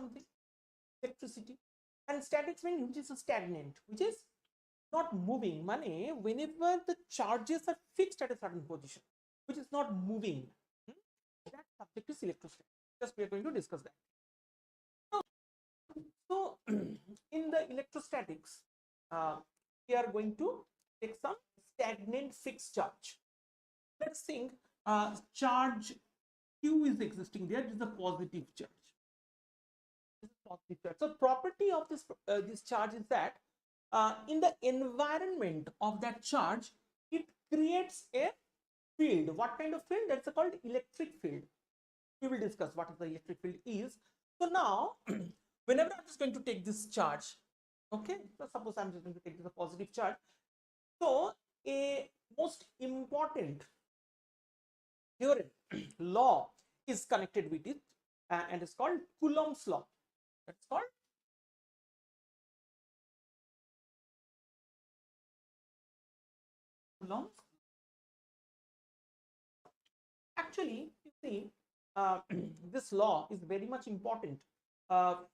something, electricity, and statics means which is a stagnant, which is not moving. Money whenever the charges are fixed at a certain position, which is not moving, that subject is electrostatics. Just we are going to discuss that. So in the electrostatics, we are going to take some stagnant fixed charge. Let's think charge Q is existing there. This is a positive charge. This is positive charge. So property of this charge is that in the environment of that charge, it creates a field. What kind of field? That's called electric field. We will discuss what the electric field is. So now, whenever I'm just going to take this charge, okay, so suppose I'm just going to take this a positive charge. So a most important theorem, law is connected with it, and it's called Coulomb's law. That's called Coulomb's. Actually, you see, this law is very much important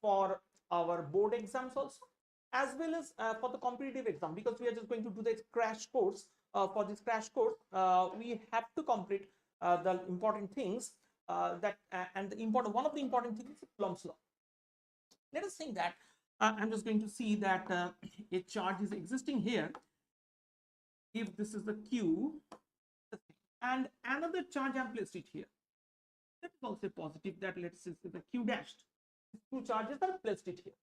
for our board exams also, as well as for the competitive exam, because we are just going to do the crash course. For this crash course, we have to complete the important things and one of the important things is Coulomb's law. Let us think that I'm just going to see that a charge is existing here. If this is the Q and another charge I have placed it here, that is also positive. That let's say the Q dashed. These two charges are placed it here.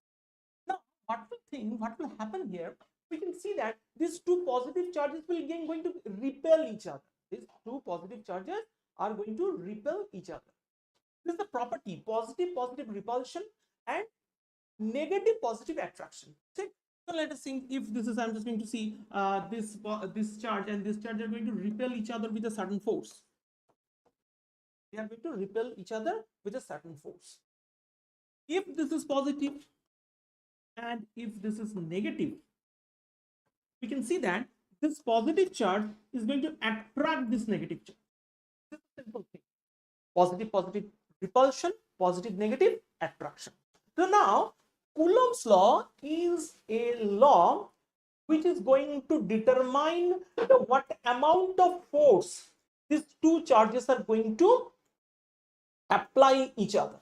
Now, what will happen here? We can see that these two positive charges will again going to repel each other. These two positive charges are going to repel each other. This is the property: positive repulsion and negative positive attraction. See? So let us think if this is, I'm just going to see this charge and this charge are going to repel each other with a certain force. They are going to repel each other with a certain force. If this is positive and if this is negative, we can see that this positive charge is going to attract this negative charge. This is a simple thing. Positive repulsion, positive attraction. So now Coulomb's law is a law which is going to determine what amount of force these two charges are going to apply each other.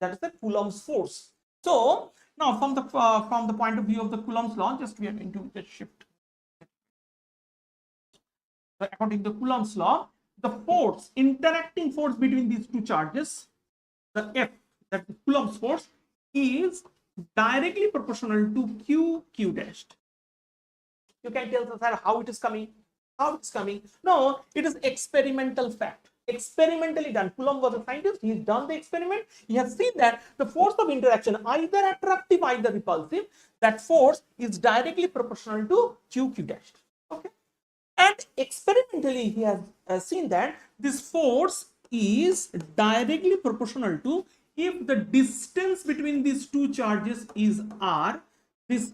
That is the Coulomb's force. So now from the point of view of the Coulomb's law, just we are going to just shift. So according to Coulomb's law, the force, interacting force between these two charges, the F, that is Coulomb's force, is directly proportional to Q dashed. You can tell us how it is coming. How it's coming? No, it is experimental fact. Experimentally done. Coulomb was a scientist. He's done the experiment. He has seen that the force of interaction, either attractive, either repulsive, that force is directly proportional to Q dashed. Okay. And experimentally, he has seen that this force is directly proportional to, if the distance between these two charges is r, this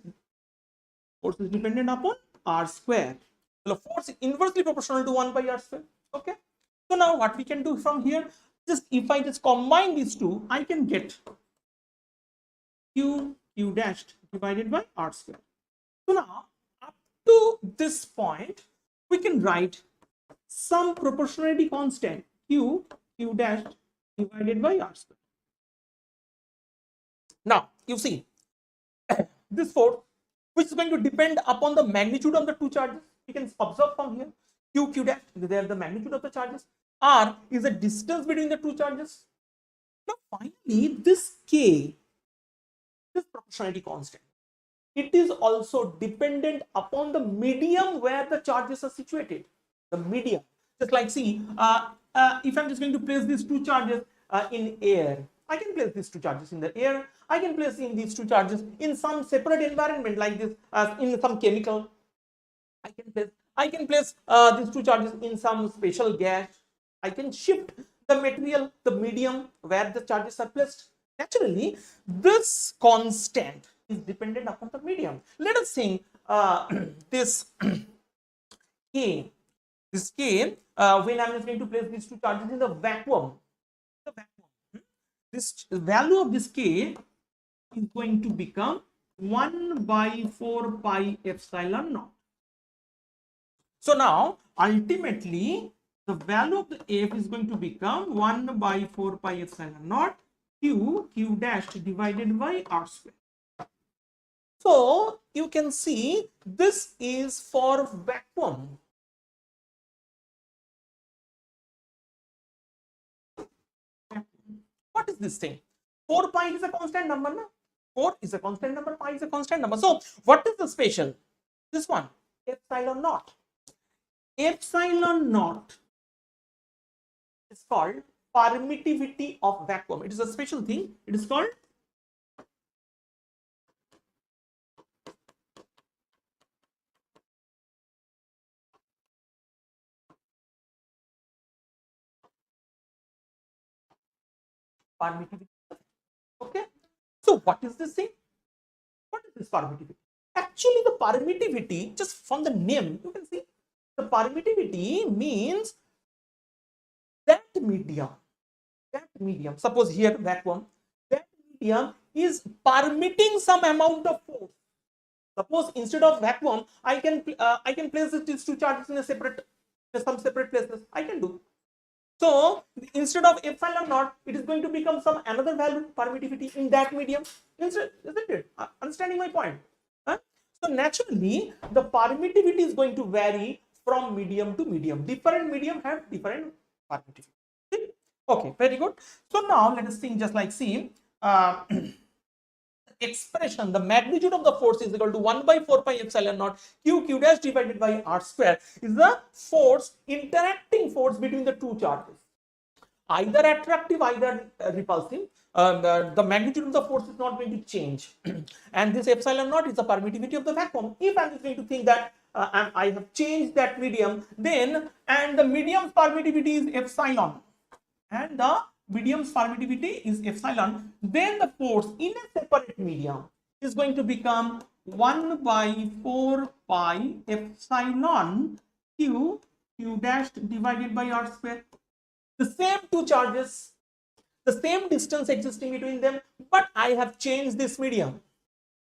force is dependent upon r square. The force is inversely proportional to 1 by r square. Okay. So now what we can do from here, just if I just combine these two, I can get Q dashed divided by r square. So now up to this point, we can write some proportionality constant Q dashed divided by r square. Now you see this force, which is going to depend upon the magnitude of the two charges. We can observe from here Q dash, they are the magnitude of the charges. R is the distance between the two charges. Now finally, this K, this proportionality constant, it is also dependent upon the medium where the charges are situated. The medium, just like see, if I'm just going to place these two charges in air, I can place these two charges in the air. I can place in these two charges in some separate environment like this, in some chemical. I can place these two charges in some special gas. I can shift the material, the medium where the charges are placed. Naturally, this constant is dependent upon the medium. Let us think this K. This K, when I am going to place these two charges in the vacuum, this value of this K is going to become 1 by 4 pi epsilon naught. So now ultimately the value of the f is going to become 1 by 4 pi epsilon naught q dash divided by r square. So you can see this is for vacuum. What is this thing? 4 pi is a constant number, na? 4 is a constant number, pi is a constant number. So what is the special? This one, epsilon naught. Epsilon naught is called permittivity of vacuum. It is a special thing. It is called permittivity. Okay. So what is this thing? What is this permittivity? Actually, the permittivity, just from the name, you can see the permittivity means that medium, suppose here vacuum, that medium is permitting some amount of force. Suppose instead of vacuum, I can place these two charges in some separate places. I can do. So instead of epsilon naught, it is going to become some another value permittivity in that medium. Instead, isn't it? Understanding my point? Huh? So naturally, the permittivity is going to vary from medium to medium. Different medium have different permittivity. Okay, very good. So now let us think just like see. Expression, the magnitude of the force is equal to 1 by 4 pi epsilon naught q dash divided by r square is the interacting force between the two charges, either attractive, either repulsive. The magnitude of the force is not going to change. And this epsilon naught is the permittivity of the vacuum. If I'm going to think that I have changed that medium, then and the medium's permittivity is epsilon, and the medium's permittivity is epsilon, then the force in a separate medium is going to become 1 by 4 pi epsilon q dash divided by r square. The same two charges, the same distance existing between them, but I have changed this medium.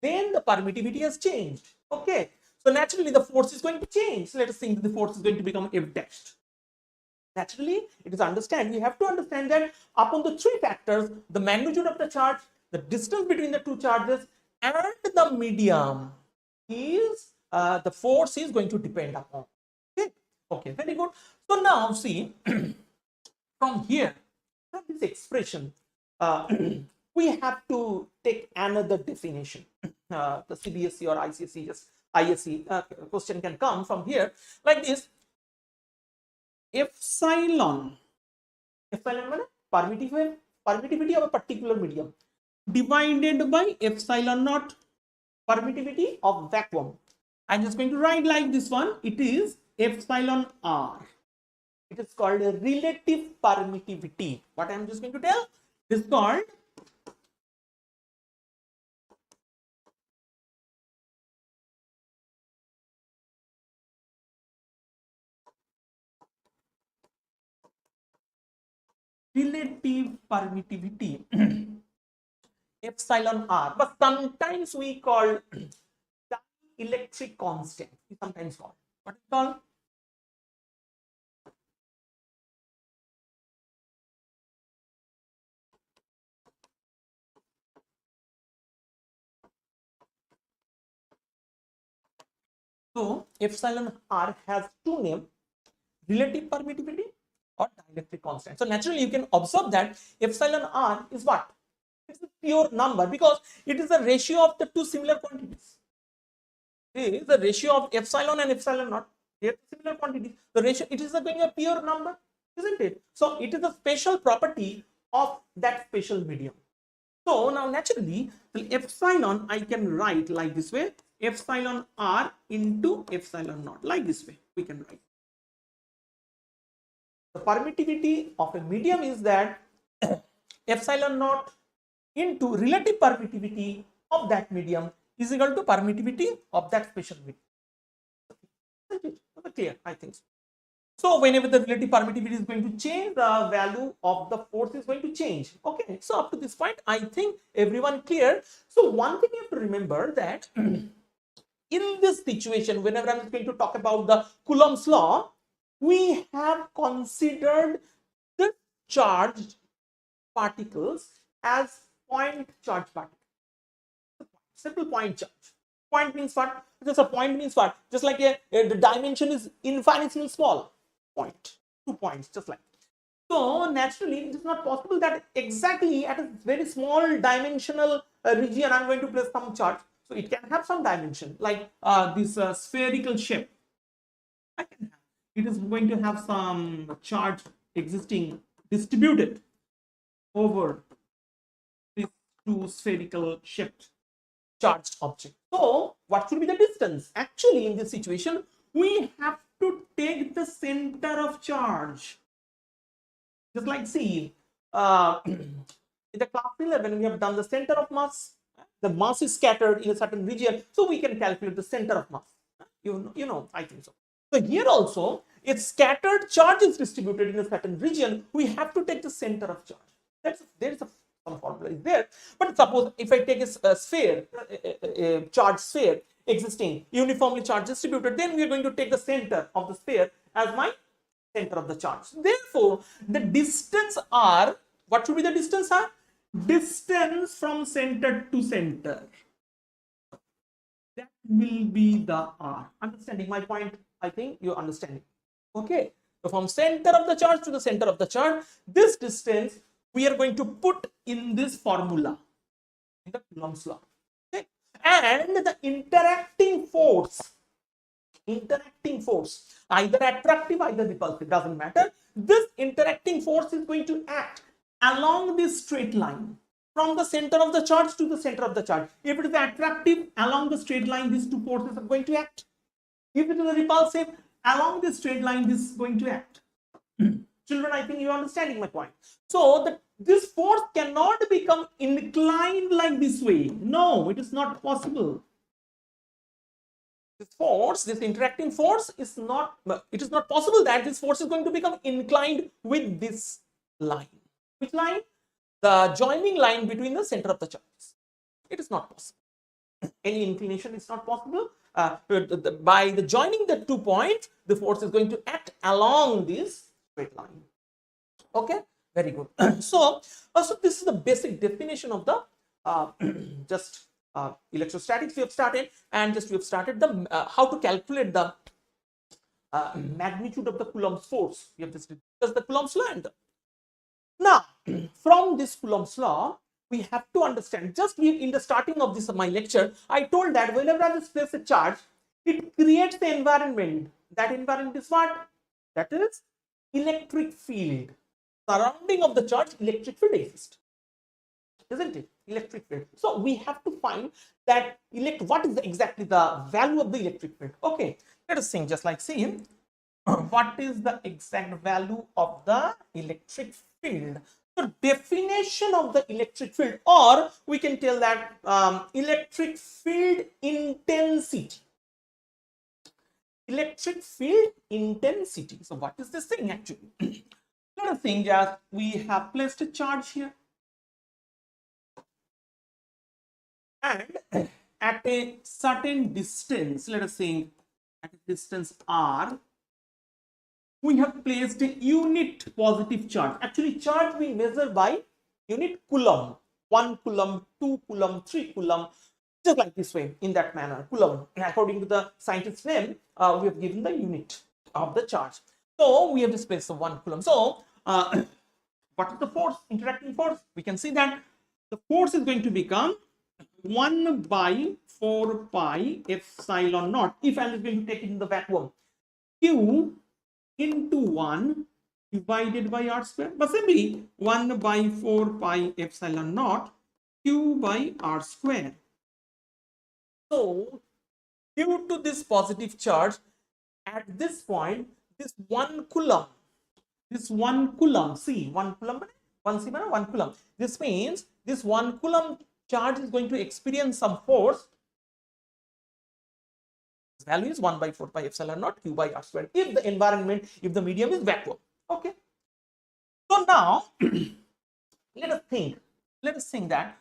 Then the permittivity has changed. Okay. So naturally the force is going to change. Let us think that the force is going to become F dash. Naturally, it is we have to understand that upon the three factors, the magnitude of the charge, the distance between the two charges, and the medium is the force is going to depend upon. Okay, okay, very good. So now see, from here, from this expression, we have to take another definition. The CBSE or ICSE, just ISE question can come from here like this. Epsilon means permittivity of a particular medium divided by epsilon naught, permittivity of vacuum. I'm just going to write like this one. It is epsilon r. It is called a relative permittivity. What I'm just going to tell is called relative permittivity. Epsilon r, but sometimes we call electric constant. We sometimes call what is called so epsilon r has two names: relative permittivity or dielectric constant. So naturally you can observe that epsilon r is what? It's a pure number because it is the ratio of the two similar quantities. It is the ratio of epsilon and epsilon naught. They are similar quantities. The ratio, it is a pure number, isn't it? So it is a special property of that special medium. So now naturally the epsilon I can write like this way: epsilon r into epsilon naught. Like this way we can write. The permittivity of a medium is that epsilon naught into relative permittivity of that medium is equal to permittivity of that special medium. Is it clear? I think so. So whenever the relative permittivity is going to change, the value of the force is going to change. Okay, so up to this point, I think everyone clear. So one thing you have to remember that in this situation, whenever I'm going to talk about the Coulomb's law, we have considered the charged particles as point charge particles. Simple point charge. Point means what? Just a point means what? Just like the dimension is infinitely small. Point. 2 points, just like. So naturally, it is not possible that exactly at a very small dimensional region I'm going to place some charge. So it can have some dimension, like this spherical shape. I can have. It is going to have some charge existing distributed over these two spherical shaped charged object. So what should be the distance? Actually, in this situation, we have to take the center of charge. Just like see, in the class 11, we have done the center of mass. The mass is scattered in a certain region, so we can calculate the center of mass. You know, I think so. So here also, if scattered charge is distributed in a certain region, we have to take the center of charge. There is some formula is there. But suppose if I take a sphere, a charged sphere existing uniformly charge distributed, then we are going to take the center of the sphere as my center of the charge. Therefore, the distance r, what should be the distance r? Distance from center to center. That will be the r. Understanding my point? I think you're understanding. Okay. So from center of the charge to the center of the charge, this distance we are going to put in this formula, in the Coulomb's law. Okay. And the interacting force, either attractive, either repulsive, doesn't matter. This interacting force is going to act along this straight line from the center of the charge to the center of the charge. If it is attractive, along the straight line, these two forces are going to act. If it is repulsive, along this straight line, this is going to act. Children, I think you are understanding my point. So this force cannot become inclined like this way. No, it is not possible. This force, this interacting force is not, it is not possible that this force is going to become inclined with this line. Which line? The joining line between the center of the charges. It is not possible. Any inclination is not possible. By the joining the 2 points, the force is going to act along this straight line. Okay, very good. So this is the basic definition of the electrostatics we have started, and we have started the how to calculate the magnitude of the Coulomb's force. We have discussed the Coulomb's law. And now, from this Coulomb's law, we have to understand, just in the starting of this my lecture, I told that whenever I place a charge, it creates the environment. That environment is what? That is electric field. Surrounding of the charge, electric field exists. Isn't it? Electric field. So we have to find that what is exactly the value of the electric field. Okay, let us think, just like see what is the exact value of the electric field. So definition of the electric field, or we can tell that electric field intensity. Electric field intensity. So what is this thing actually? Let us think, just we have placed a charge here, and at a certain distance, let us think at a distance r, we have placed a unit positive charge. Actually, charge we measure by unit Coulomb. 1 Coulomb, 2 Coulomb, 3 Coulomb, just like this way, in that manner, Coulomb. According to the scientist's name, we have given the unit of the charge. So we have just placed the 1 Coulomb. So what is the force, interacting force? We can see that the force is going to become 1 by 4 pi epsilon naught. If I am going to take it in the vacuum, Q into 1 divided by r square, but simply 1 by 4 pi epsilon naught Q by r square. So due to this positive charge at this point, this 1 Coulomb, see 1 Coulomb, 1 Coulomb. This means this 1 Coulomb charge is going to experience some force value is 1 by 4 pi epsilon naught q by r squared if the environment, if the medium is vacuum. Okay. So now let us think that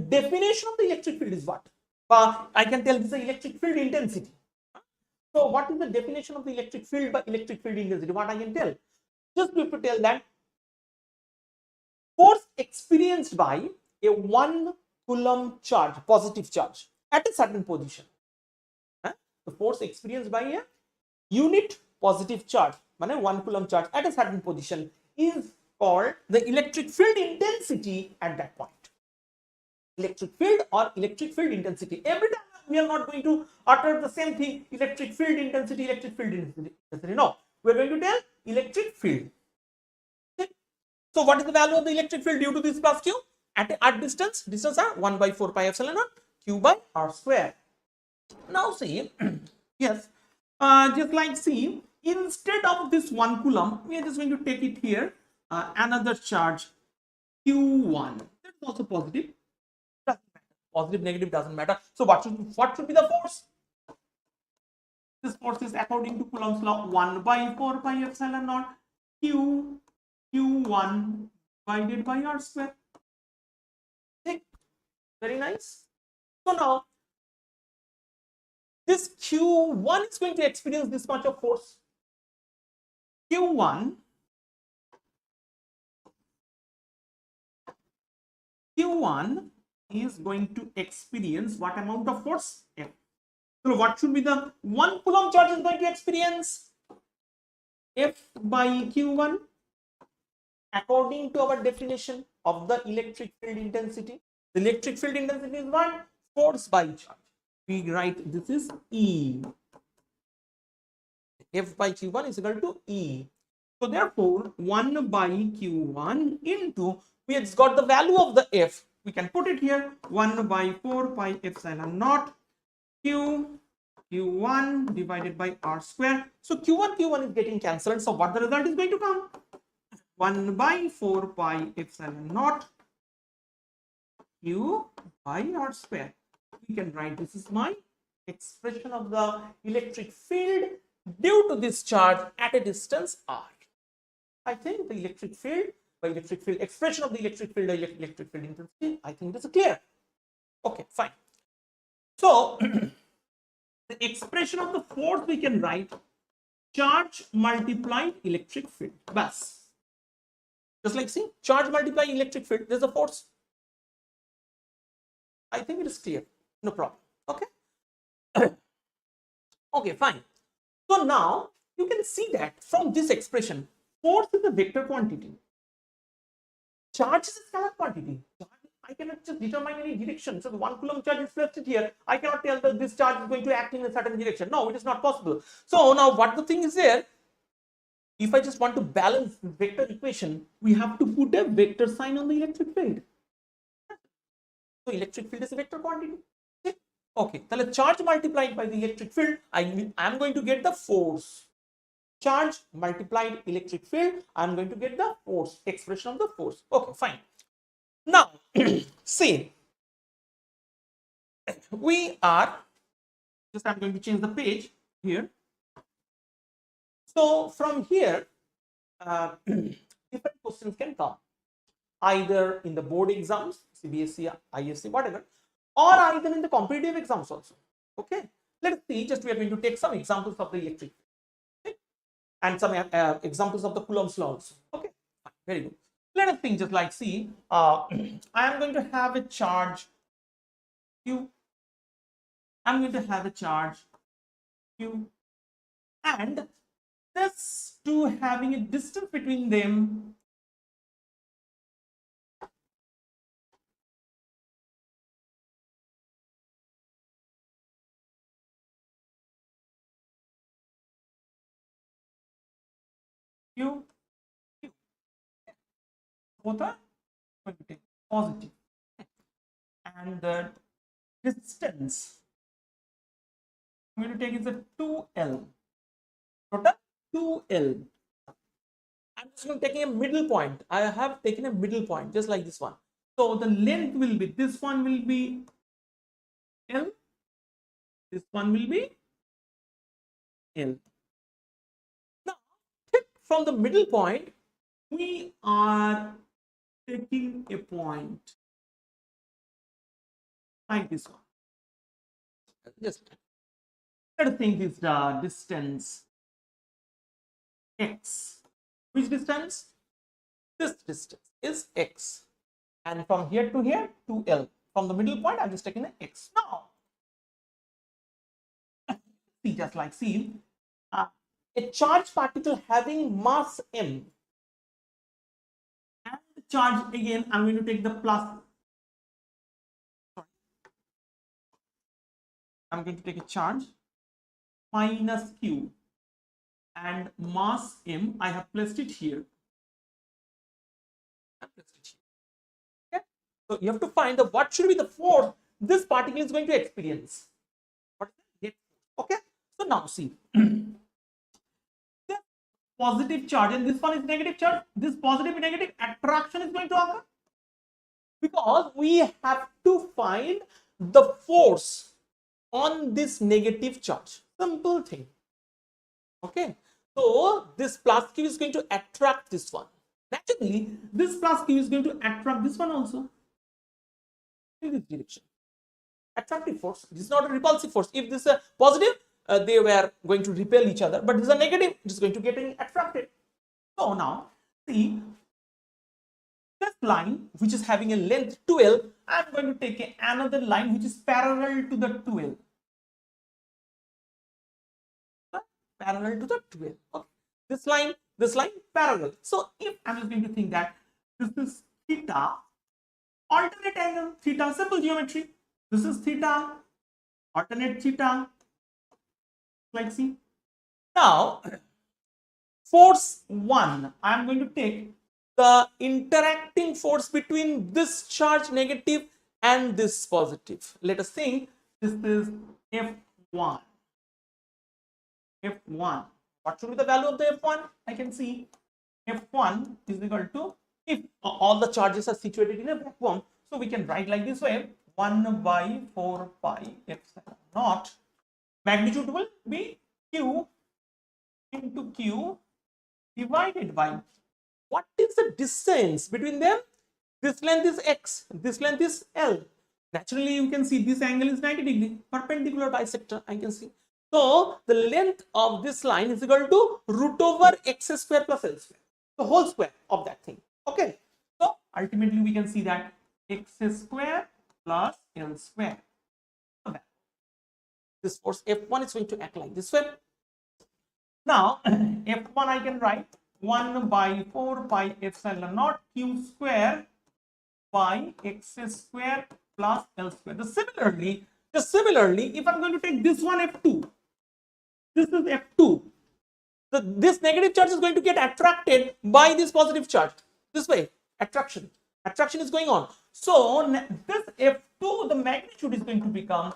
definition of the electric field is what? I can tell this is the electric field intensity. So what is the definition of the electric field by electric field intensity? What I can tell? Just to tell that force experienced by a 1 Coulomb charge, positive charge at a certain position. The force experienced by a unit positive charge, 1 Coulomb charge at a certain position, is called the electric field intensity at that point. Electric field or electric field intensity. Every time we are not going to utter the same thing, electric field intensity, electric field intensity. No, we are going to tell electric field. Okay. So what is the value of the electric field due to this plus q? At distance are 1 by 4 pi epsilon naught q by r square. Now see, yes, just like see, instead of this 1 Coulomb, we are just going to take it here, another charge q1. That is also positive. Doesn't matter. Positive, negative doesn't matter. So what should be the force? This force is according to Coulomb's law 1 by 4 pi epsilon naught q1 divided by r square. Okay. Very nice. So now this q1 is going to experience this much of force. q1 is going to experience what amount of force? F. So what should be the 1 Coulomb charge is going to experience? F by q1 according to our definition of the electric field intensity. The electric field intensity is what? Force by charge. We write this is E. F by q1 is equal to E. So therefore 1 by q1 into, we have got the value of the F. We can put it here, 1 by 4 pi epsilon naught q1 divided by r square. So q1 is getting cancelled. So what the result is going to come? 1 by 4 pi epsilon naught q by r square. We can write this is my expression of the electric field due to this charge at a distance r. I think the electric field by electric field expression of the electric field intensity, I think this is clear. Okay, fine. So the expression of the force we can write charge multiplied electric field. Bas. Just like see, charge multiplied electric field, there's a force. I think it is clear. No problem. Okay. Okay, fine. So now you can see that from this expression, force is a vector quantity. Charge is a scalar quantity. I cannot just determine any direction. So the 1 Coulomb charge is placed here. I cannot tell that this charge is going to act in a certain direction. No, it is not possible. So now what the thing is there, if I just want to balance the vector equation, we have to put a vector sign on the electric field. So electric field is a vector quantity. Okay, so the charge multiplied by the electric field, I am going to get the force. Charge multiplied electric field, I am going to get the force, expression of the force. Okay, fine. Now, see, we are, just I'm going to change the page here. So from here, different questions can come, either in the board exams, CBSE, ISC, whatever, or either in the competitive exams also. Okay, let's see, just we are going to take some examples of the electric field, okay? And some examples of the Coulomb's law also. Okay, very good. Let us think just like, see, I am going to have a charge Q. I'm going to have a charge Q, and this two having a distance between them Q, both are going to take positive, and the distance I'm going to take is a 2L, total 2L. I'm just going to take a middle point. I have taken a middle point just like this one. So the length will be, this one will be L, this one will be L. Now, from the middle point, we are taking a point like this one. Just let's think this distance x. Which distance? This distance is x. And from here to here to L. From the middle point, I'm just taking the x. Now, see, just like see, a charged particle having mass m, and the charge again, I'm going to take the plus. I'm going to take a charge minus q and mass m. I have placed it here. Okay. So you have to find the what should be the force this particle is going to experience. Okay. So now see. Positive charge and this one is negative charge. This positive and negative attraction is going to occur because we have to find the force on this negative charge. Simple thing. Okay. So this plus q is going to attract this one. Naturally, this plus q is going to attract this one also in this direction. Attractive force. This is not a repulsive force. If this is a positive, they were going to repel each other, but this is a negative, it is going to get attracted. So now, see, this line which is having a length 2L, I am going to take another line which is parallel to the 2L. Parallel to the 2L. Okay. This line, parallel. So if I am just going to think that this is theta, alternate angle, theta, simple geometry. This is theta, alternate theta. Like see. Now, force 1, I am going to take the interacting force between this charge negative and this positive. Let us think this is F1. F1. What should be the value of the F1? I can see F1 is equal to, if all the charges are situated in a vacuum, so we can write like this way, 1 by 4 pi epsilon naught. Magnitude will be Q into Q divided by, what is the distance between them? This length is X, this length is L. Naturally, you can see this angle is 90 degree, perpendicular bisector, I can see. So, the length of this line is equal to root over x square plus L square, the whole square of that thing. Okay. So, ultimately, we can see that x square plus L square. This force F1 is going to act like this way. Now, F1 I can write 1 by 4 pi epsilon naught q square by x square plus L square. Similarly, if I'm going to take this one F2, this is F2. This negative charge is going to get attracted by this positive charge. This way, attraction is going on. So, this F2, the magnitude is going to become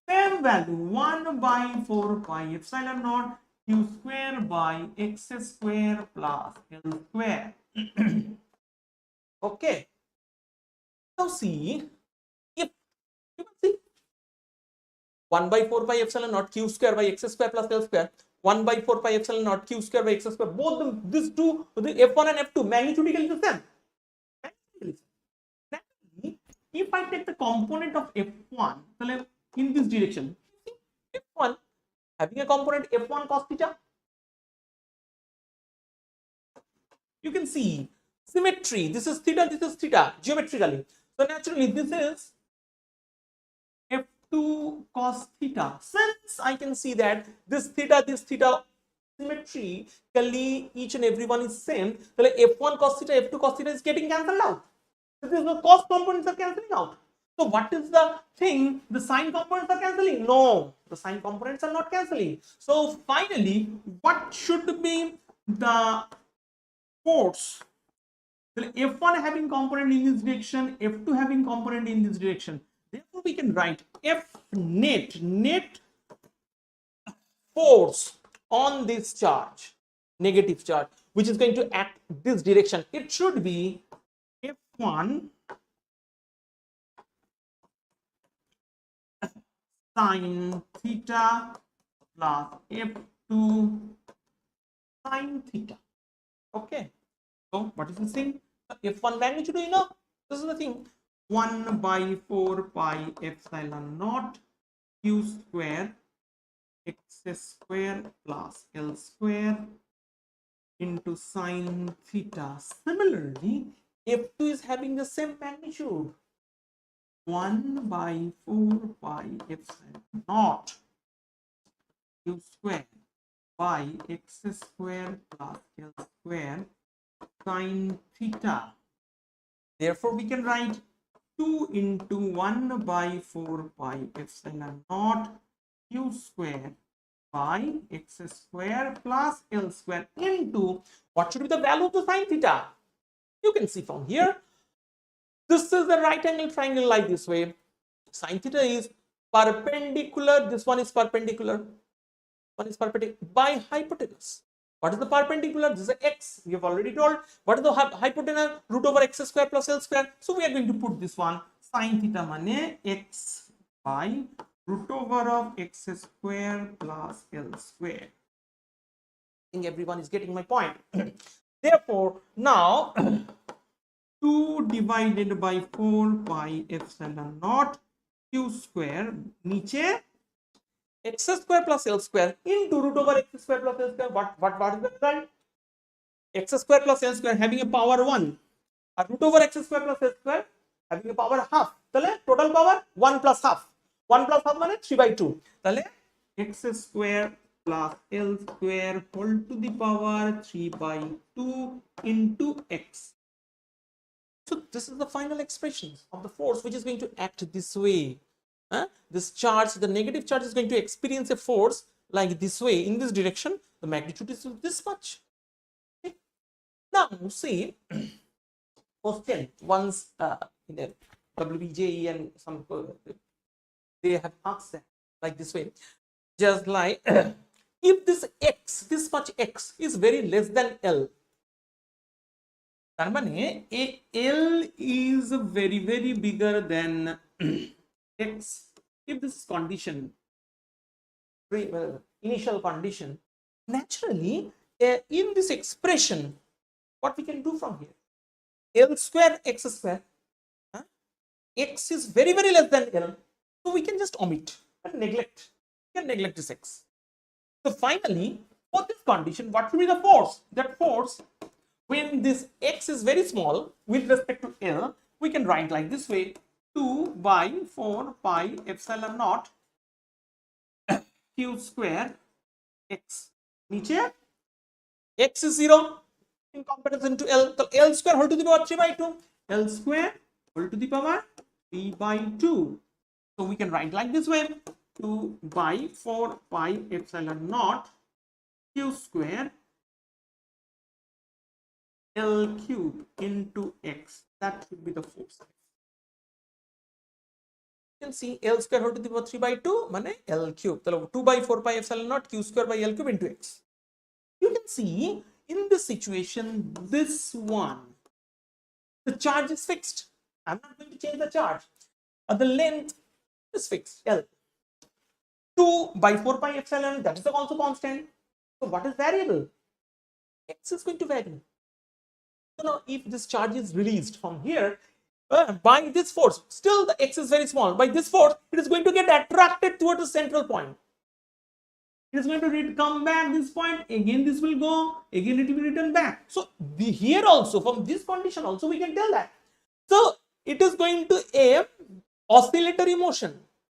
same value, 1 by 4 pi epsilon naught q square by x square plus L square. Okay. Now see, if you can see 1 by 4 pi epsilon naught q square by x square plus L square, 1 by 4 pi epsilon naught q square by x square, both these two, the F1 and F2, magnitude is the same. If I take the component of F1, in this direction, F1 having a component F1 cos theta, you can see symmetry. This is theta geometrically. So naturally, this is F2 cos theta. Since I can see that this theta symmetrically each and every one is same, so like F1 cos theta, F2 cos theta is getting cancelled out. So the cos components are cancelling out. So what is the thing? The sine components are cancelling? No, the sine components are not cancelling. So finally, what should be the force? F1 having component in this direction, F2 having component in this direction. Therefore, we can write F net force on this charge, negative charge, which is going to act this direction. It should be F1 sine theta plus F2 into sine theta. Okay. So what is this thing? F1 magnitude, you know, this is the thing. 1 by 4 pi epsilon naught q square x square plus L square into sine theta. Similarly, F2 is having the same magnitude. 1 by 4 pi epsilon naught q square by x square plus L square sine theta. Therefore, we can write 2 into 1 by 4 pi epsilon naught q square by x square plus L square into what should be the value of the sine theta? You can see from here, this is the right angle triangle like this way. Sine theta is perpendicular, this one is perpendicular, one is perpendicular by hypotenuse. What is the perpendicular? This is a x. We have already told. What is the hypotenuse? Root over x square plus L square. So we are going to put this one. Sine theta mane x by root over of x square plus L square. I think everyone is getting my point. Therefore, now 2 divided by 4 pi epsilon naught q square niche x square plus L square into root over x square plus L square. What is the result? X square plus L square having a power 1. A root over x square plus L square having a power half. Total power 1 plus half. 1 plus half means 3 by 2. X square plus L square whole to the power 3 by 2 into x. So this is the final expression of the force which is going to act this way. This charge, the negative charge is going to experience a force like this way in this direction. The magnitude is this much. Okay. Now see, question once in a WBJE and some they have asked that like this way, just like if this x, this much x is very less than L. L is very bigger than x. If this is condition, initial condition, naturally in this expression, what we can do from here? L square x square, x is very less than L, so we can just omit and neglect. We can neglect this x. So finally, for this condition, what will be the force? That force, when this x is very small with respect to L, we can write like this way: 2 by 4 pi epsilon naught q square x. Niche x is 0 in comparison to L. So L square whole to the power 3 by 2. L square whole to the power 3 by 2. So we can write like this way: 2 by 4 pi epsilon naught q square L cube into x. That should be the force. You can see L square whole to the power 3 by 2 mane L cube. So 2 by 4 pi epsilon naught q square by L cube into x. You can see in this situation, this one, the charge is fixed. I'm not going to change the charge. The length is fixed, L. 2 by 4 pi epsilon, that is also constant. So what is variable? X is going to vary. So now if this charge is released from here, by this force, still the x is very small. By this force, it is going to get attracted towards the central point. It is going to come back this point. Again, this will go. Again, it will be returned back. So here also, from this condition also, we can tell that. So it is going to a oscillatory motion.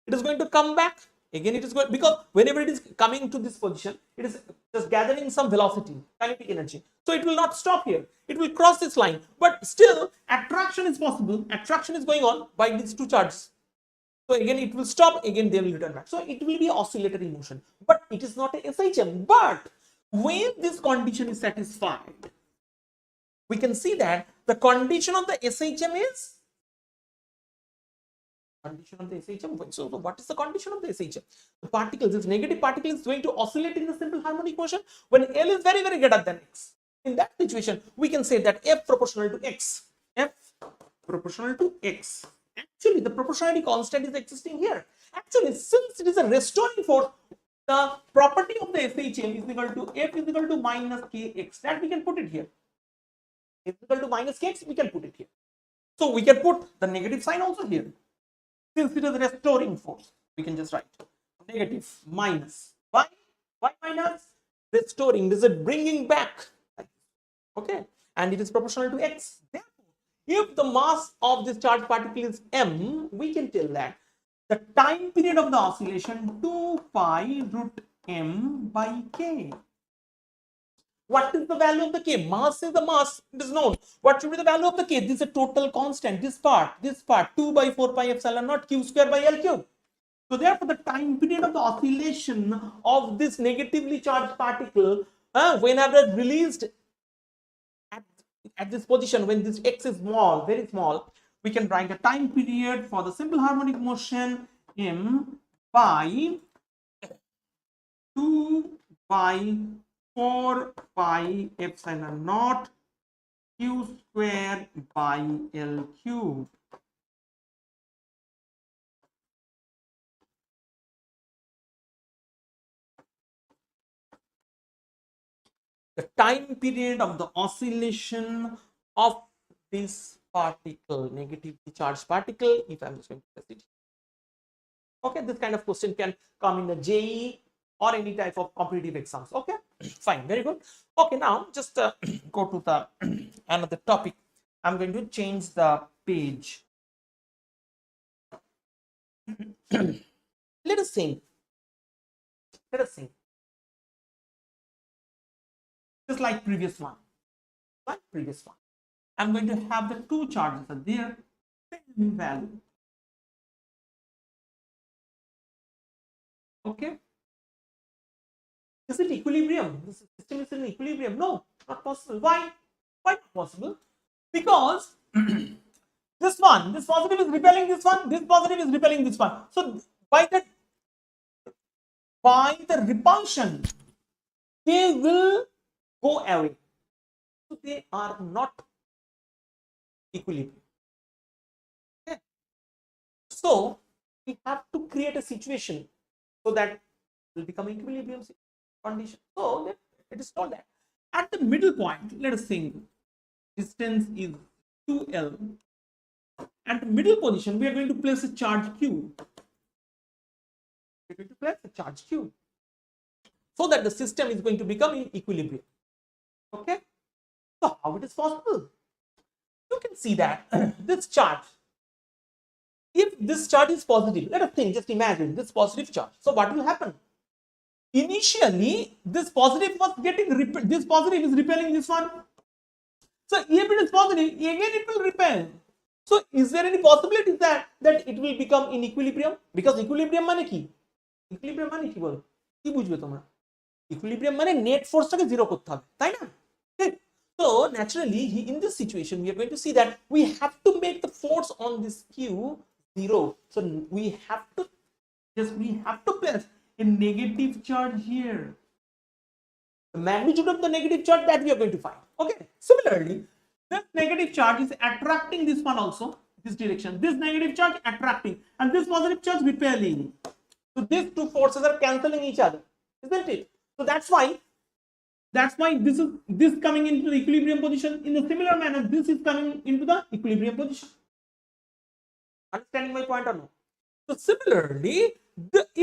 It is going to come back. Again, it is going, because whenever it is coming to this position, it is just gathering some velocity, kinetic energy. So it will not stop here. It will cross this line. But still, attraction is possible. Attraction is going on by these two charges. So again, it will stop. Again, they will return back. So it will be oscillatory motion. But it is not a SHM. But when this condition is satisfied, we can see that the condition of the SHM is condition of the SHM. So what is the condition of the SHM? The particles, this negative particle is going to oscillate in the simple harmonic motion when L is very greater than x. In that situation, we can say that F proportional to x. F proportional to x. Actually, the proportionality constant is existing here. Actually, since it is a restoring force, the property of the SHM is equal to F is equal to minus Kx. That we can put it here. F is equal to minus Kx, we can put it here. So we can put the negative sign also here. Since it is restoring force, we can just write negative minus. Why? Why minus? Restoring. This is bringing back. Okay. And it is proportional to x. Therefore, if the mass of this charged particle is m, we can tell that the time period of the oscillation 2 pi root m by k. What is the value of the k? Mass is the mass, it is known. What should be the value of the k? This is a total constant. This part, 2 by 4 pi epsilon naught q square by L cube. So therefore, the time period of the oscillation of this negatively charged particle, whenever released at this position, when this x is small, very small, we can write the time period for the simple harmonic motion m by 2 by 4 pi epsilon naught q square by L cube. The time period of the oscillation of this particle, negatively charged particle, if I'm just going to test it. Okay, this kind of question can come in the JEE or any type of competitive exams. Okay, fine, very good. Okay, now just go to the another topic. I'm going to change the page. Let us sing. Let us sing. Just like previous one. Like previous one. I'm going to have the two charges are there, same value. Okay. Is it equilibrium? This system is in equilibrium. No, not possible. Why? Why not possible? Because this positive is repelling this one, this positive is repelling this one. So by the repulsion, they will go away. So they are not equilibrium. Okay. So we have to create a situation so that it will become equilibrium condition. So it is told that at the middle point, let us think distance is 2L. At the middle position, we are going to place a charge Q. We are going to place a charge Q so that the system is going to become in equilibrium. Okay. So how it is possible? You can see that this charge, if this charge is positive, let us think, just imagine this positive charge. So what will happen? Initially, this positive was getting this positive is repelling this one. So if it is positive, again it will repel. So is there any possibility that it will become in equilibrium? Because equilibrium মানে কি? Equilibrium মানে কি বল? কি বুঝবে তোমরা? Equilibrium মানে net force টাকে zero করতে হবে, তাই না? So naturally, in this situation, we are going to see that we have to make the force on this Q 0. So we have to place a negative charge here. The magnitude of the negative charge that we are going to find. Okay. Similarly, this negative charge is attracting this one also, this direction. This negative charge attracting, and this positive charge repelling. So these two forces are cancelling each other, isn't it? So that's why this coming into the equilibrium position. In a similar manner, this is coming into the equilibrium position. Understanding my point or no? So similarly,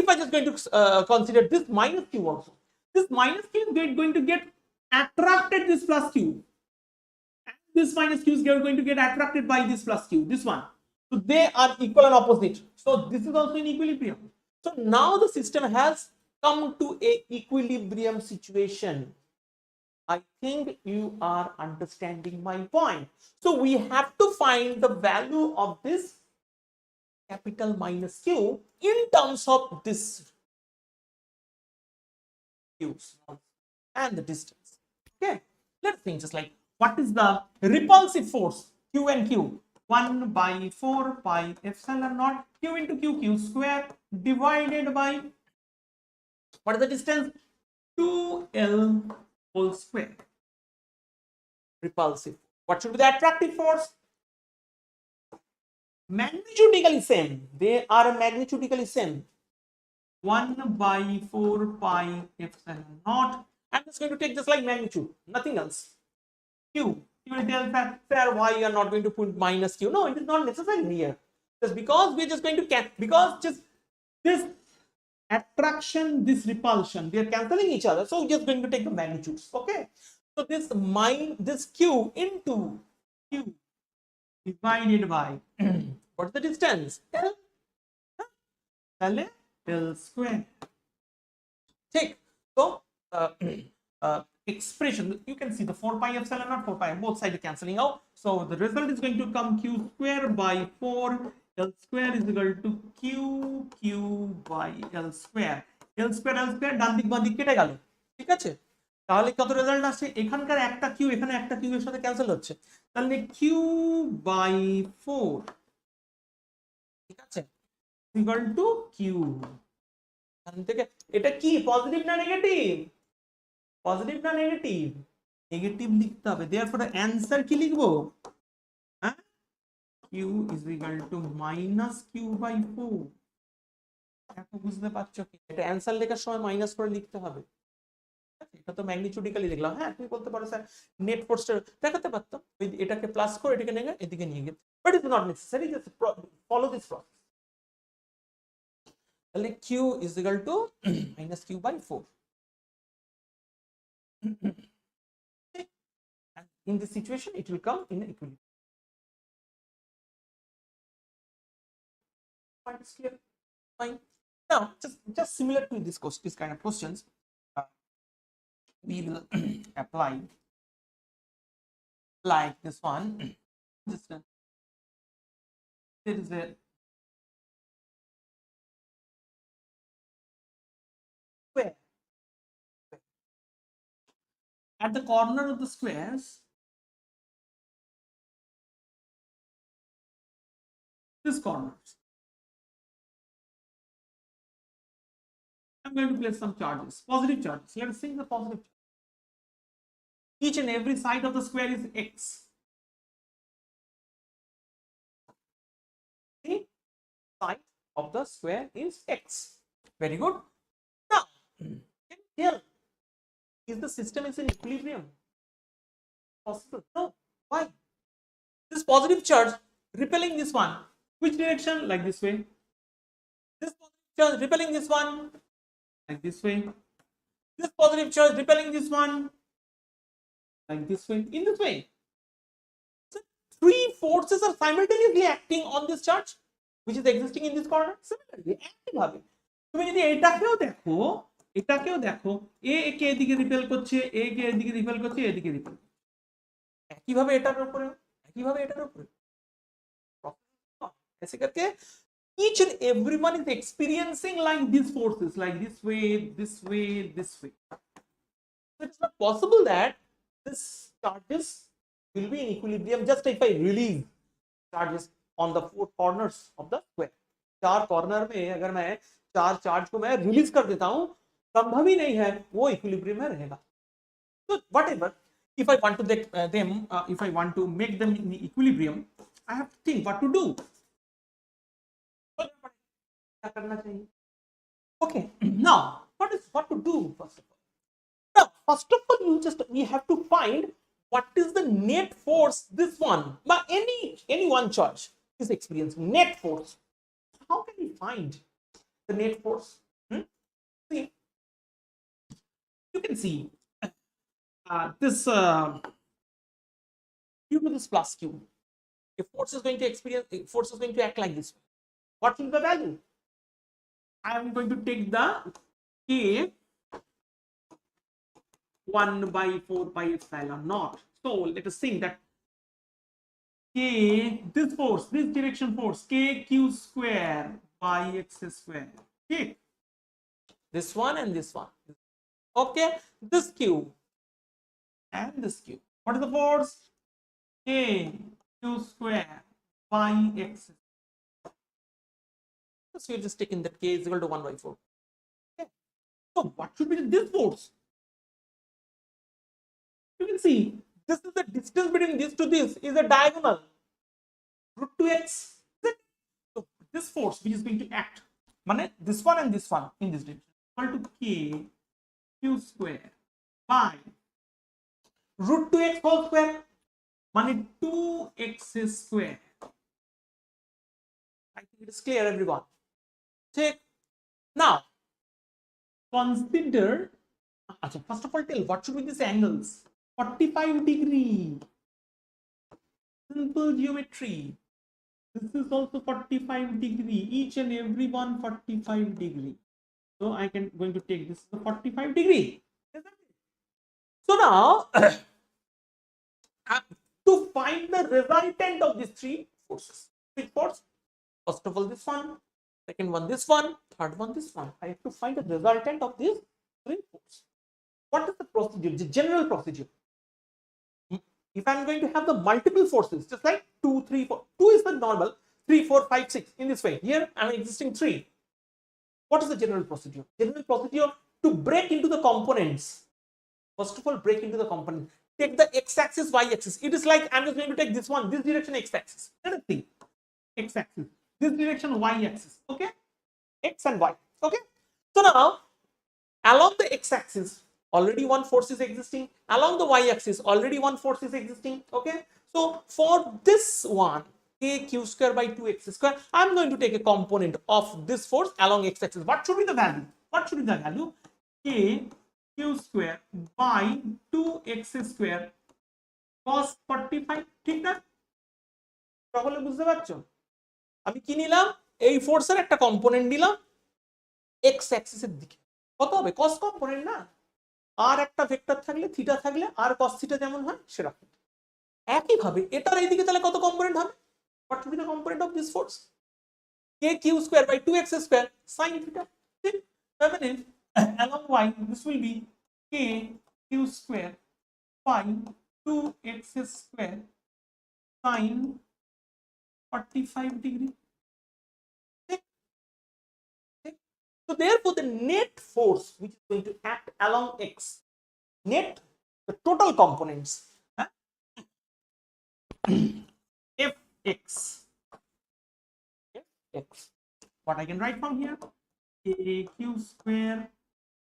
if I just going to consider this minus Q also, this minus Q is going to get attracted this plus Q, and this minus Q is going to get attracted by this plus Q, this one. So they are equal and opposite. So this is also in equilibrium. So now the system has come to a equilibrium situation. I think you are understanding my point. So we have to find the value of this capital minus Q in terms of this Q and the distance. Okay, let's think just like what is the repulsive force Q and Q? 1 by 4 pi epsilon naught Q into Q square divided by what is the distance? 2L whole square. Repulsive. What should be the attractive force? Magnitudically same. They are magnitudically same. 1 by 4 pi epsilon naught. I'm just going to take this like magnitude, nothing else. Q. You will tell that, sir, why you are not going to put minus Q? No, it is not necessary here. Just because we're just going to because just this attraction, this repulsion, they are cancelling each other. So we're just going to take the magnitudes. Okay. So this Q into Q divided by what's the distance? L square. Take so expression, you can see the 4 pi epsilon naught 4 pi, both sides cancelling out. So the result is going to come Q square by 4. L square is equal to Q by L square. L square ডান দিক বাঁ দিক কেটে গেল, ঠিক আছে? তাহলে কত result আসছে? এখানকার একটা কিউ এখানে একটা কিউ এর সাথে ক্যান্সেল হচ্ছে, তাহলে Q by 4, ঠিক আছে, ইকুয়াল টু Q। এখান থেকে এটা কি পজিটিভ না নেগেটিভ? পজিটিভ না নেগেটিভ? নেগেটিভ লিখতে হবে। देयरफॉर आंसर কি লিখবো? হ্যাঁ, Q is equal to minus Q by 4। এখন বুঝতে পারছো কি? এটা आंसर লেখার সময় মাইনাস করে লিখতে হবে। এটা তো ম্যাগনিটিউডিক্যালি লিখলাম। হ্যাঁ, তুমি বলতে পারো স্যার নেট ফোর্সটা দেখাতে পারতাম, এটাকে প্লাস করে এটাকে নিয়ে এদিকে নিয়ে গেছে, but it's not necessary, just follow this process. তাহলে Q is equal to minus Q by 4। And in this situation it will come in equilibrium. It's clear? Fine. Now just similar to this kind of questions, we will apply like this one. Just there is a square. At the corner of the squares, this corners, I'm going to place some charges, positive charges. Let us see the positive charge. Each and every side of the square is x. The side of the square is x. Very good. Now, here, is the system is in equilibrium? Possible? No. Why? This positive charge repelling this one. Which direction? Like this way. This positive charge repelling this one. Like this way. This positive charge repelling this one. Like this way. In this way. So three forces are simultaneously acting on this charge, which is existing in this corner. Similarly, active. তুমি যদি এটাকেও দেখো, এ কে এদিকে repel করছে, এ কে এদিকে repel করছে, এদিকে repel করছে, একইভাবে এটার উপরে, একইভাবে এটার উপরে, ऐसे करके each and everyone is experiencing like these forces, like this way, this way, this way. So it's not possible that this charges will be in equilibrium just if I release charges on the four corners of the square. चार corner में अगर मैं चार charge को मैं release कर देता हूं, संभव ही नहीं है वो इक्विलिब्रियम में रहेगा। So whatever, if I want to if I want to make them in equilibrium, I have to think what to do. क्या करना चाहिए? Okay, now what to do first of all? Now, first of all, we have to find what is the net force this one, but any one charge is experiencing net force. How can we find the net force? See, you can see this Q to this plus Q. If force is going to act like this, what will be the value? I am going to take the K 1 by 4 pi epsilon naught. So let us think that K, this force, this direction force, KQ square by x square. Okay. This one and this one. Okay. This Q and this Q. What is the force? KQ square by x. So you're just taking that K is equal to 1 by 4. Okay. So what should be this force? You can see this is the distance between this to this is a diagonal root 2x. So this force which is going to act মানে this one and this one in this direction equal to k q square by root 2x whole square মানে 2x square. I think it is clear, everyone. Check. Now consider, first of all tell what should be these angles. 45 degree, simple geometry. This is also 45 degree, each and every one 45 degree. So I can going to take this 45 degree. So now to find the resultant of these three forces, which force? First of all this one, second one this one, third one this one. I have to find the resultant of these three forces. What is the procedure, the general procedure? If I'm going to have the multiple forces, just like 2, 3, 4, 2 is the normal, 3, 4, 5, 6 in this way. Here I'm existing 3. What is the general procedure? General procedure to break into the components. First of all, break into the component. Take the x-axis, y-axis. It is like I'm just going to take this one, this direction x-axis. Anything. X-axis. This direction y-axis. Okay? X and y. Okay? So now, along the x-axis, already one force is existing. Along the y-axis, already one force is existing. Okay? So for this one, k q square by 2x square, I'm going to take a component of this force along x-axis. What should be the value? What should be the value? K q square by 2x square cos 45. ঠিক না? সকলে বুঝতে পারছো? আমি কি নিলাম? এই ফোর্সের একটা কম্পোনেন্ট নিলাম x অ্যাক্সিসের দিকে। কত হবে? cos কম্পোনেন্ট না? আর একটা ভেক্টর থাকলে থিটা থাকলে আর cos থিটা যেমন হয় সেরকম। একই ভাবে এটার এইদিকে তাহলে কত কম্পোনেন্ট হবে? What will be the component of this force? K q square by 2x square sin theta. That means along y this will be K q square by 2x square sin 45 degree. So therefore the net force which is going to act along x, net, the total components, fx, what I can write from here, aq square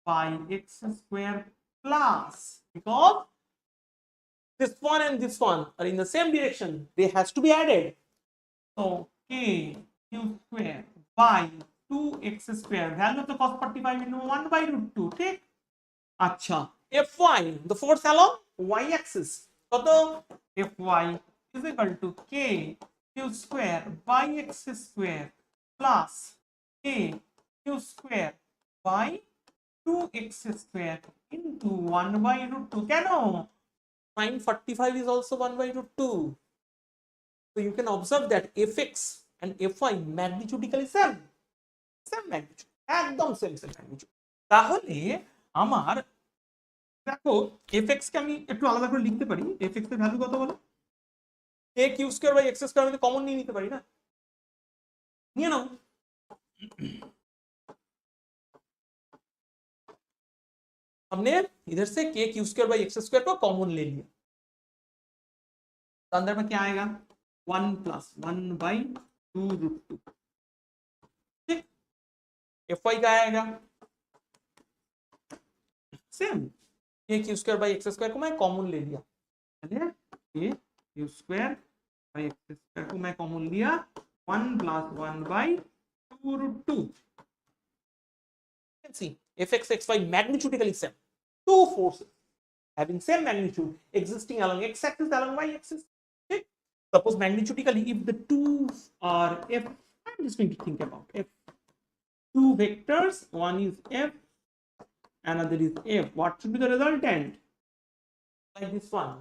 by x square plus, because this one and this one are in the same direction, they has to be added. So k q square by 2x square, value of the cos 45 into 1 by root 2. ठीक? अच्छा, fy, the force along y-axis. So the fy is equal to k q square by x square plus k q square by 2x square into 1 by root 2. কেন? Sin 45 is also 1 by root 2. So you can observe that fx and fy magnitudically same. Same magnitude, একদম same magnitude. তাহলে আমার দেখো fx কে আমি একটু আলাদা করে লিখতে পারি। fx এর ভ্যালু কত বলো? k q square by x square আমি কমন নিয়ে নিতে পারি না? নিয়ে নাও। हमने इधर से k q square by x square को कॉमन ले लिया, तो अंदर में क्या आएगा? 1 plus 1 by 2 root 2। fy क्या आएगा? Same, k q square by x square को मैं कॉमन ले लिया, k q square by x square को मैं कॉमन लिया, 1 plus 1 by 2 root 2। You can see fx xy magnitudically same, two forces having same magnitude existing along x axis along y axis. Okay? Suppose magnitudically if the two are f, I'm just going to think about f, two vectors, one is f, another is f. What should be the resultant? Like this one,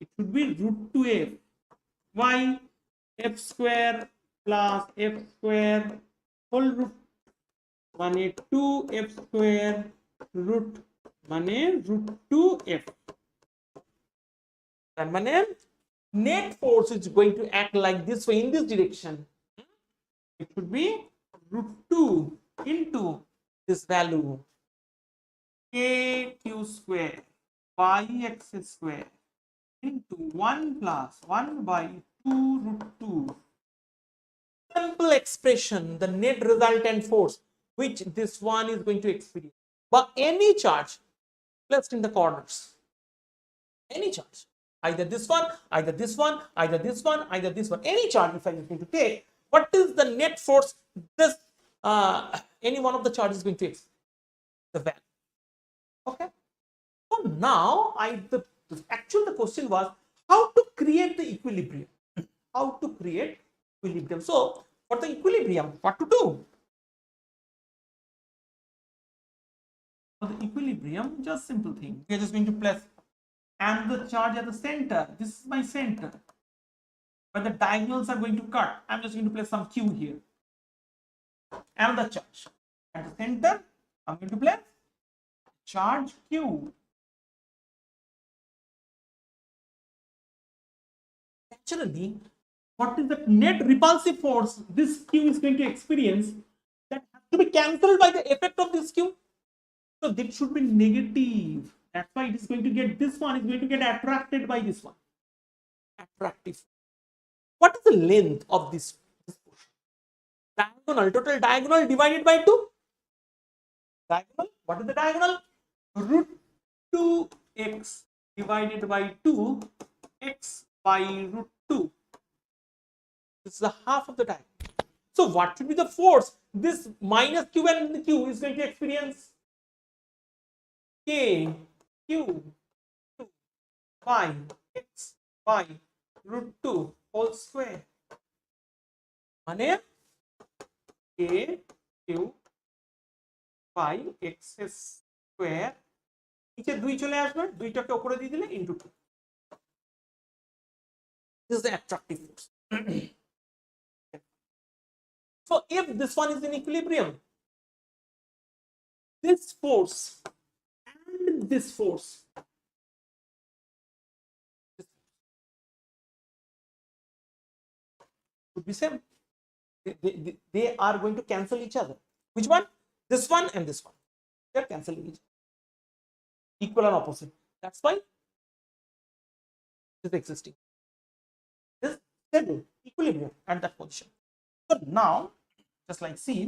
it should be root 2f. Why? F square plus f square whole root মানে 2f square root মানে root 2f. তার মানে net force is going to act like this way in this direction. It should be root 2 into this value k q square by x square into 1 plus 1 by 2 root 2 simple expression, the net resultant force which this one is going to experience by any charge placed in the corners. Any charge, either this one, either this one, either this one, either this one, any charge if I am going to take, what is the net force this any one of the charges is going to experience? The value. Okay. So now the question was how to create the equilibrium. How to create equilibrium. So for the equilibrium, what to do? For the equilibrium, just simple thing. We are just going to place and the charge at the center. This is my center. But the diagonals are going to cut. I'm just going to place some Q here. And the charge. At the center, I'm going to place charge Q. Naturally, what is the net repulsive force this Q is going to experience that has to be cancelled by the effect of this Q? So this should be negative. That's why it is going to get this one is going to get attracted by this one. Attractive. What is the length of this portion? Diagonal, total diagonal divided by 2. Diagonal, what is the diagonal? Root 2x divided by 2, x by root 2. This is the half of the diagonal. So what should be the force this minus q and q is going to experience? K q 2 by x by root 2 whole square. মানে k q by x square নিচে 2 চলে আসবে 2টাকে উপরে দিয়ে দিলে into 2. This is the attractive force. So if this one is in equilibrium, this force and this force would be same. They are going to cancel each other. Which one? This one and this one. They are cancelling each other. Equal and opposite. That's why this is existing. This stable equilibrium at that position. So now, just like see,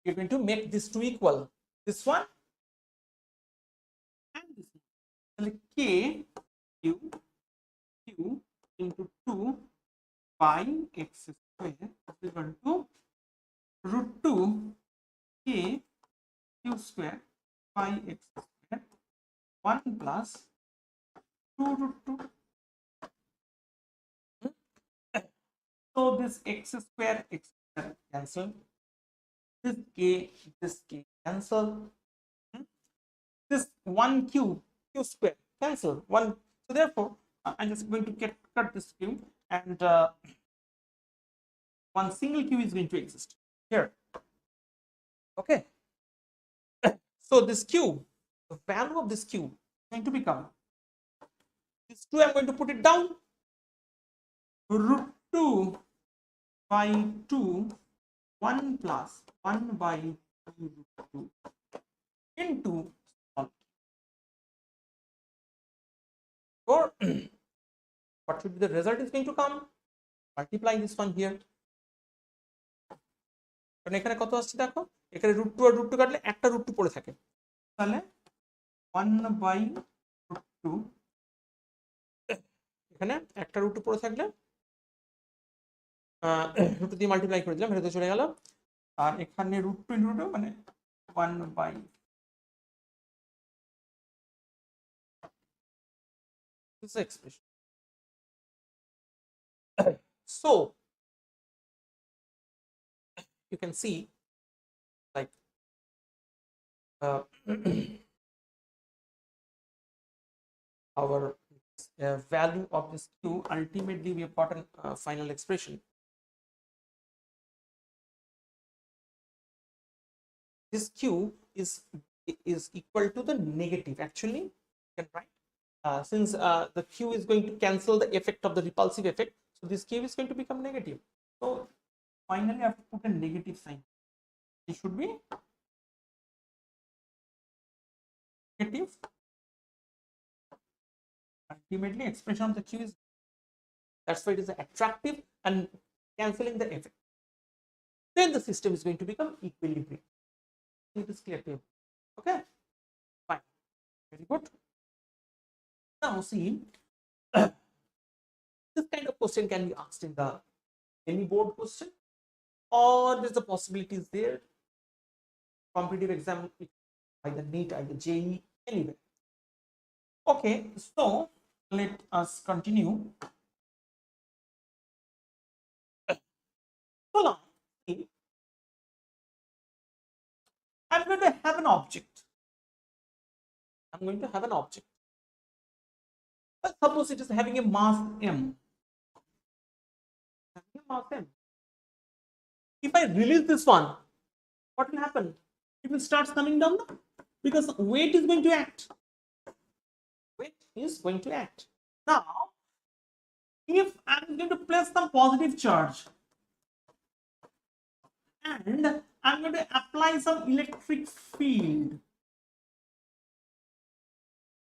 you're going to make these two equal. This one and this one. So like k q into 2 by x square is equal to root 2 k q square by x square 1 plus 2 root 2. So this x square cancel. This k cancel. This 1q square cancel 1. So therefore, I'm just going to cut this q and one single q is going to exist here. Okay. So this q, the value of this q is going to become this 2. I'm going to put it down. Root 2 by 2 1 plus 1 by 2 root 2 into or what should be the result is going to come? Multiply this one here. কারণ এখানে কত আসছে দেখো, এখানে root 2 আর root 2 কাটলে একটা root 2 পড়ে থাকে, তাহলে 1 by root 2 এখানে একটা root 2 পড়ে থাকলে root 2 দিয়ে মাল্টিপ্লাই করে দিলাম, ভেতরে চলে গেল, আর এখানে root 2 into root 2 মানে 1 by this expression. So you can see like our value of this q, ultimately we have gotten a final expression. This q is equal to the negative, actually you can write since the q is going to cancel the effect of the repulsive effect, so this q is going to become negative. So finally I have to put a negative sign. It should be negative. Ultimately expression of the q is That's why it is attractive and cancelling the effect. Then the system is going to become equilibrium. It is clear to you. Okay, fine, very good. Now see, this kind of question can be asked in the any board question, or there's a possibility is there competitive exam, either NEET, either JEE, anywhere. Okay, so let us continue. So now, I'm going to have an object. I'm going to have an object. But suppose it is having a mass m. Having a mass m. If I release this one, what will happen? It will start coming down because weight is going to act. Weight is going to act. Now, if I'm going to place some positive charge and I'm going to apply some electric field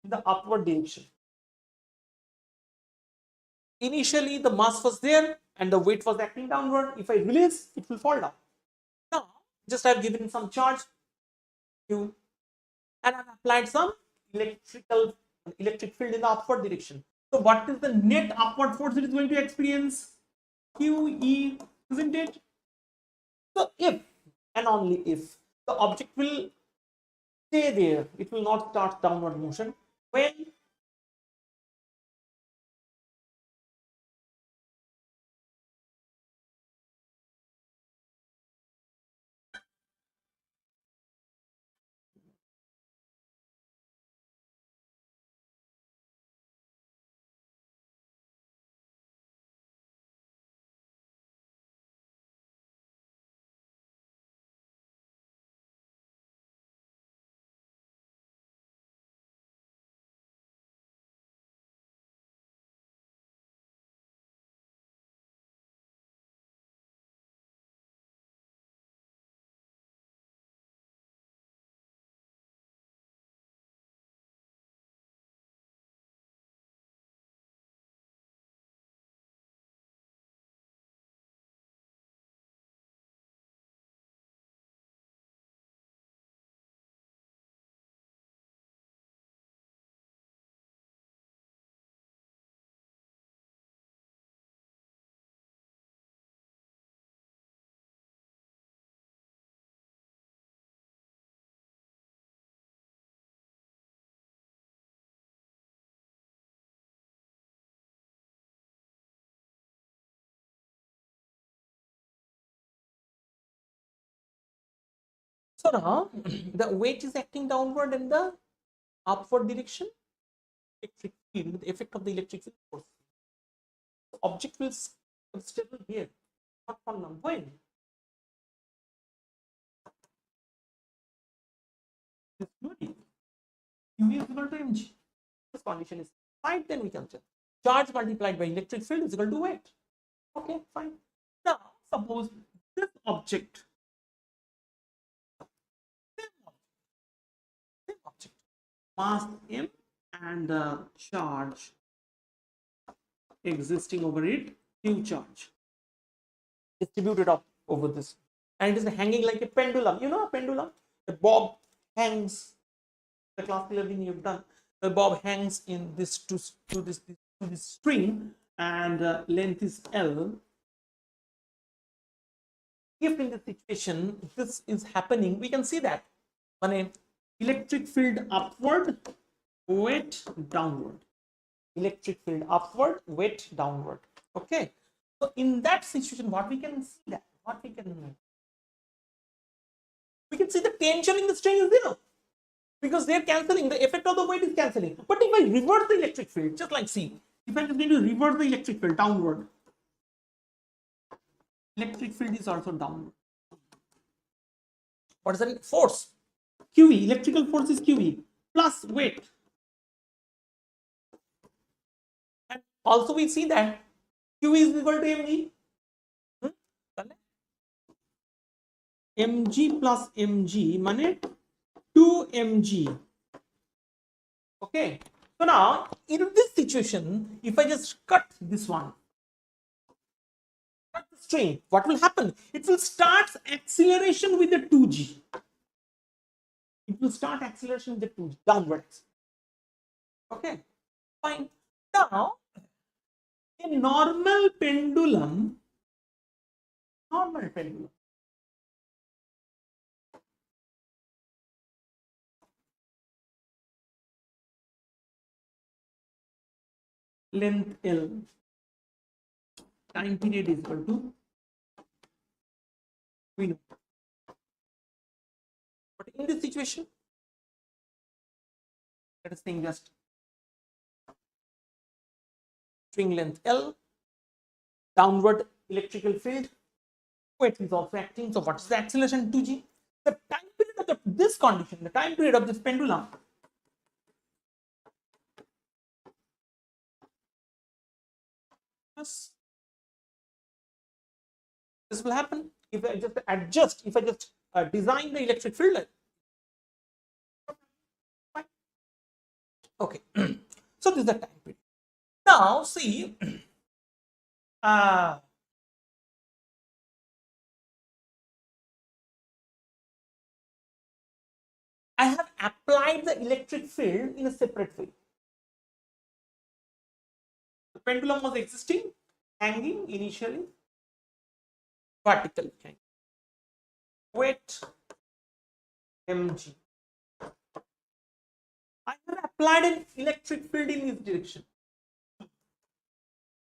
in the upward direction. Initially, the mass was there and the weight was acting downward. If I release, it will fall down. Now, just I've given some charge Q and I've applied some electric field in the upward direction. So, what is the net upward force it is going to experience? QE, isn't it? So, if and only if the object will stay there, it will not start downward motion. When so now the weight is acting downward in the upward direction. Electric field, the effect of the electric field force. The object will stable here, not fall down. When? Q is equal to mg. This condition is fine, then we can check. Charge multiplied by electric field is equal to weight. Okay, fine. Now, suppose this object, same object, mass m and the charge existing over it, Q charge, distributed up over this, and it is hanging like a pendulum. You know a pendulum? The bob hangs. The class 11 you've done. The bob hangs in this to this string, and length is L. If in the situation this is happening, we can see that on a electric field upward, weight downward. Electric field upward, weight downward. Okay. So in that situation, what we can see that we can see the tension in the string is zero, because they're cancelling. The effect of the weight is cancelling. But if I reverse the electric field, just like see, if I'm going to reverse the electric field downward, electric field is also downward. What is the force? QE, electrical force is QE plus weight. And also we see that QE is equal to mg. mg plus mg means 2 mg. Okay. So now in this situation, if I just cut this one, string, what will happen? It will start acceleration with the 2g. It will start acceleration with the 2g, downwards. Okay, fine. Now, a normal pendulum, length L, time period is equal to, we know. But in this situation, let us think just string length L, downward electrical field, weight is also acting. So what's the acceleration 2g? The time period of this condition, the time period of this pendulum, this will happen if I just adjust, if I just design the electric field. Okay, so this is the time period. Now see, I have applied the electric field in a separate way. The pendulum was existing, hanging initially, vertically hanging. Weight mg. I have applied an electric field in this direction.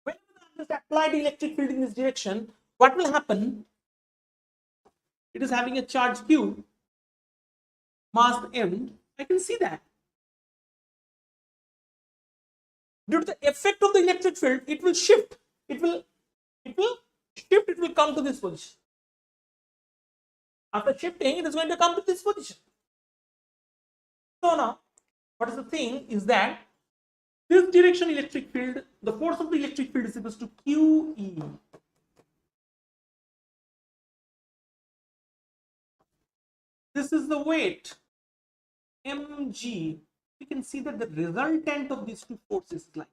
When I just applied electric field in this direction, what will happen? It is having a charge q, mass m. I can see that. Due to the effect of the electric field, it will shift. It will shift. It will come to this position. After shifting, it is going to come to this position. So now, what is the thing is that this direction electric field, the force of the electric field is equal to QE. This is the weight mg. We can see that the resultant of these two forces is like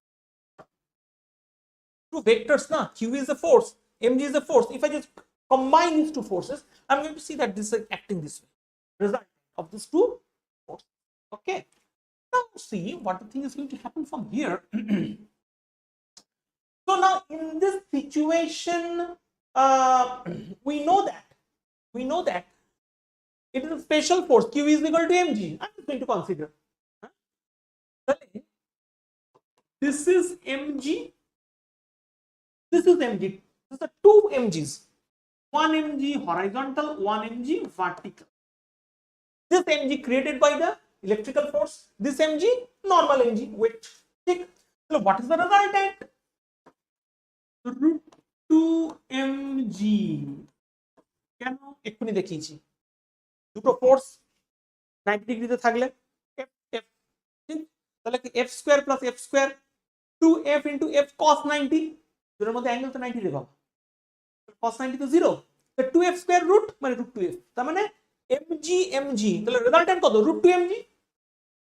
two vectors. Now, Q is a force, mg is a force. If I just combine these two forces, I'm going to see that this is acting this way. Result of these two forces. Okay. Now see what the thing is going to happen from here. So now in this situation, we know that it is a special force. Q is equal to mg. I'm just going to consider. This is mg. This is mg. This is the two mg's. 1 mg horizontal, 1 mg vertical. This mg created by the electrical force, this mg normal mg weight. So what is the resultant? Root 2 mg. কেন এক্ষুনি দেখিয়েছি দুটো force 90 ডিগ্রিতে থাকলে f f ঠিক তাহলে কি f square plus f square 2f into f cos 90 দুটোর মধ্যে অ্যাঙ্গেল তো 90 দেবো cos 90 তো 0 তো 2f স্কয়ার রুট মানে রুট 2f তার মানে mg mg তাহলে রেজাল্টেন্ট কত রুট 2 mg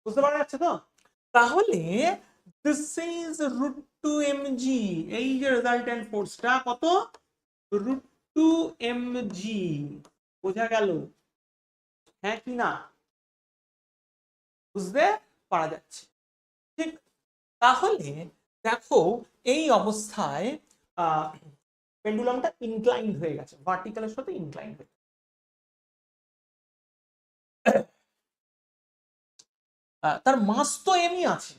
বুঝতে পারা যাচ্ছে তো তাহলে this is root 2 mg এই যে রেজাল্টেন্ট ফোর্সটা কত root 2 mg বোঝা গেল হ্যাঁ কি না বুঝতে পারা যাচ্ছে ঠিক তাহলে দেখো এই অবস্থায় পেন্ডুলামটা ইনক্লাইন্ড হয়ে গেছে ভার্টিক্যালের সাথে ইনক্লাইন্ড হয়ে তার মাস তো এমই আছে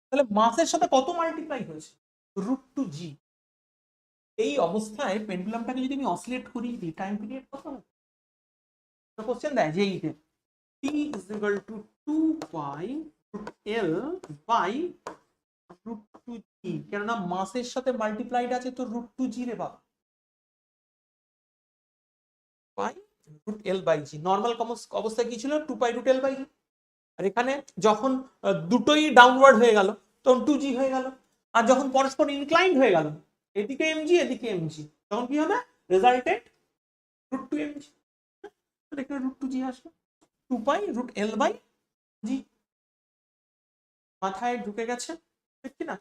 তাহলে মাসের সাথে কত মাল্টিপ্লাই হয়েছে √2g এই অবস্থায় পেন্ডুলামটাকে যদি আমি অসিলেট করি টাইম পিরিয়ড কত হবে তো কোশ্চেন দেয় যে এইটা t is equal to 2 pi l by √2g কেননা মাসের সাথে মাল্টিপ্লাইড আছে তো √2g রে বাবা পাই √l/g নরমাল অবস্থা কি ছিল 2 pi √l/g আর এখানে যখন দুটোই ডাউনওয়ার্ড হয়ে গেল তখন 2g হয়ে গেল আর যখন পরস্পর ইনক্লাইন্ড হয়ে গেল এদিকে mg এদিকে mg তখন কি হবে রেজাল্টেন্ট √2mg তো এখানে √2g আসবে 2 pi √l/g মাথায় ঢুকে গেছে ঠিক কি না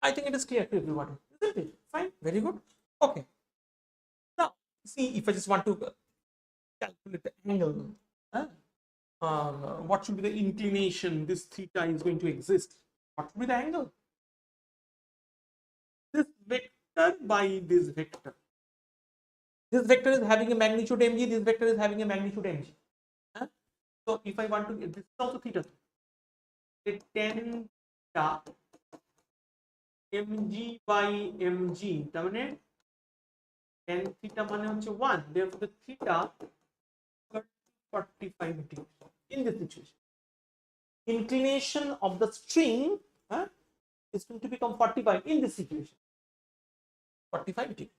I think it is clear to everybody isn't it fine very good okay see if I just want to calculate the angle, what should be the inclination this theta is going to exist? What should be the angle? This vector by this vector. This vector is having a magnitude mg, this vector is having a magnitude mg. So if I want to get this is also theta, it tan theta mg by mg, তার মানে tan theta মানে হচ্ছে 1, therefore the theta 45 degrees in this situation. Inclination of the string is going to become 45 in this situation. 45 degrees.